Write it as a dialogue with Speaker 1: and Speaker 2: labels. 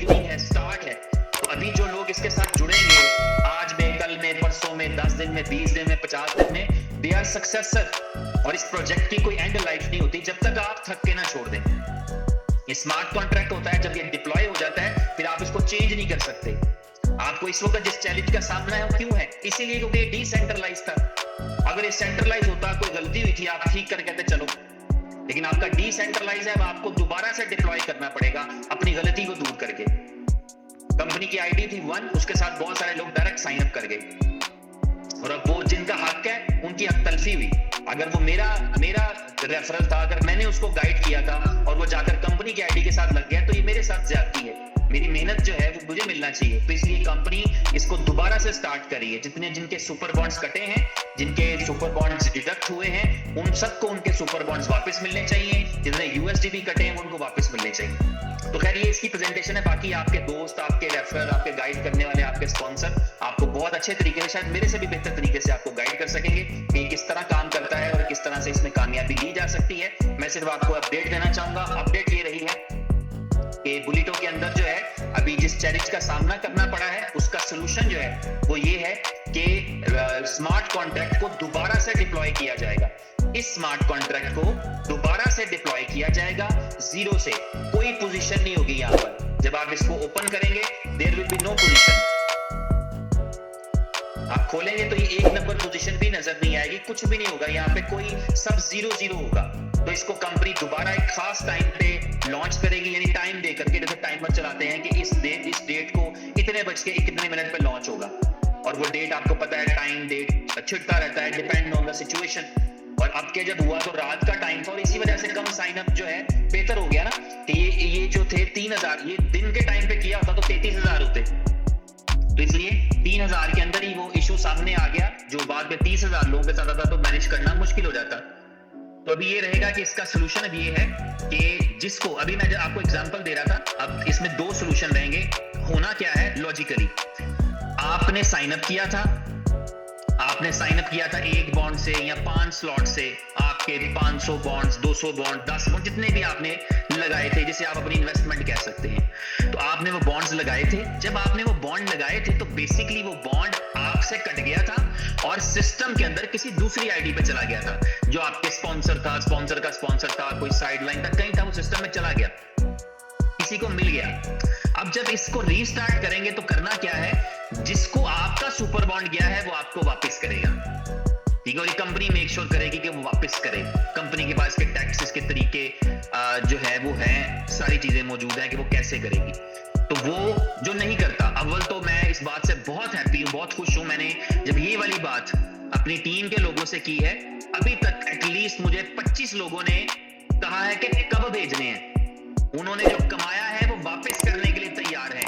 Speaker 1: Beginning है, start है। तो अभी जो लोग इसके साथ जुड़ेंगे आज में, कल में, परसों में, 10 दिन में, 20 दिन में, 50 दिन में, दे आर सक्सेसर। और इस प्रोजेक्ट की कोई एंड लाइफ नहीं होती जब तक आप थक के ना छोड़ दें। ये स्मार्ट कॉन्ट्रैक्ट होता है, जब ये डिप्लॉय हो जाता है फिर आप इसको चेंज नहीं कर सकते। आपको इस वक्त जिस चैलेंज का सामना है वो क्यों है? इसीलिए क्योंकि ये डिसेंट्रलाइज था। अगर ये सेंट्रलाइज होता, कोई गलती हुई थी, आप ठीक कर कहते चलो, लेकिन आपका डिसेंट्रलाइज है, आपको दोबारा से डिप्लॉय करना पड़ेगा अपनी गलती को दूर करके। कंपनी की आईडी थी 1, उसके साथ बहुत सारे लोग डायरेक्ट साइन अप कर गए, और अब वो जिनका हक है उनकी हक तलफी हुई। अगर वो मेरा रेफरल था, अगर मैंने उसको गाइड किया था और वो जाकर कंपनी की आईडी के साथ लग गया, तो ये मेरे साथ ज्यादती है। मेरी मेहनत जो है वो मुझे मिलना चाहिए। तो इसलिए कंपनी इसको दोबारा से स्टार्ट करी है। जिनके सुपर बॉन्ड्स कटे हैं, जिनके सुपर बॉन्ड्स डिडक्ट हुए हैं, उन सबको उनके सुपर बॉन्ड्स वापस मिलने चाहिए। जितने यूएसडीबी कटे हैं उनको वापस मिलने चाहिए। तो खैर ये इसकी प्रेजेंटेशन है। बाकी आपके दोस्त, आपके रेफरल, आपके गाइड करने वाले, आपके स्पॉन्सर आपको बहुत अच्छे तरीके से, शायद मेरे से भी बेहतर तरीके से आपको गाइड कर सकेंगे कि किस तरह काम करता है और किस तरह से इसमें कामयाबी ली जा सकती है। मैं सिर्फ आपको अपडेट देना चाहूंगा। अपडेट ये रही है कि बुलेटो के अंदर जो है अभी जिस चैलेंज का सामना करना पड़ा है उसका सोल्यूशन जो है वो ये है कि स्मार्ट कॉन्ट्रैक्ट को दोबारा से डिप्लॉय किया जाएगा। इस स्मार्ट कॉन्ट्रैक्ट को दोबारा से डिप्लॉय किया जाएगा जीरो से। कोई पोजीशन नहीं होगी यहाँ पर। जब आप इसको ओपन करेंगे there will be no position. आप खोलेंगे तो ये 1 नंबर पोजीशन भी नजर नहीं आएगी, कुछ भी नहीं होगा यहाँ पे, कोई सब 0-0 होगा। तो इसको कंपनी दोबारा एक खास टाइम पे लॉन्च करेगी, यानी टाइम दे करके, जैसे टाइमर चलाते हैं कि इस डेट को इतने बज के इतने मिनट पे लॉन्च होगा। और वो डेट आपको पता है, टाइम डेट छिड़ता रहता है डिपेंड ऑन द सिचुएशन। और अब के जब हुआ तो रात का टाइम था और इसी वजह से कम साइन अप जो है बेहतर हो गया ना। कि ये जो थे 3000, ये दिन के टाइम पे किया होता तो 33000 होते। तो इसलिए 3000 के अंदर ही वो इशू सामने आ गया, जो बाद में 30,000 लोगों के साथ आता तो मैनेज करना मुश्किल हो जाता। तो अभी ये रहेगा कि इसका सोल्यूशन अभी ये है कि जिसको अभी मैं आपको एग्जांपल दे रहा था, अब इसमें 2 सोल्यूशन रहेंगे। होना क्या है लॉजिकली, आपने साइन अप किया था, 1 बॉन्ड से या 5 स्लॉट से, आपके 500 बॉन्ड्स, 200 बॉन्ड, 10 बॉन्ड, जितने भी आपने लगाए थे, जिसे आप अपनी इन्वेस्टमेंट कह सकते हैं। तो आपने वो बॉन्ड्स लगाए थे। जब आपने वो बॉन्ड लगाए थे तो बेसिकली वो बॉन्ड आपसे कट गया था और सिस्टम के अंदर किसी दूसरी आईडी पे चला गया था, जो आपके स्पॉन्सर था, स्पॉन्सर का स्पॉन्सर था, कोई साइडलाइन था, कहीं था, वो सिस्टम में चला गया, किसी को मिल गया। अब जब इसको रीस्टार्ट करेंगे तो करना क्या है, जिसको आपका सुपर बॉन्ड गया है वो आपको वापस करेगा। ठीक है, और ये कंपनी मेक श्योर करेगी कि वो वापस करे। कंपनी के पास के टैक्सेस के तरीके जो है वो है, सारी चीजें मौजूद है कि वो कैसे करेगी। तो वो जो नहीं करता, अव्वल तो मैं इस बात से बहुत हैप्पी हूँ, बहुत खुश हूँ। मैंने जब ये वाली बात अपनी टीम के लोगों से की है, अभी तक एटलीस्ट मुझे 25 लोगों ने कहा है कि कब भेजने हैं। उन्होंने जो कमाया है वो वापस करने के लिए तैयार है।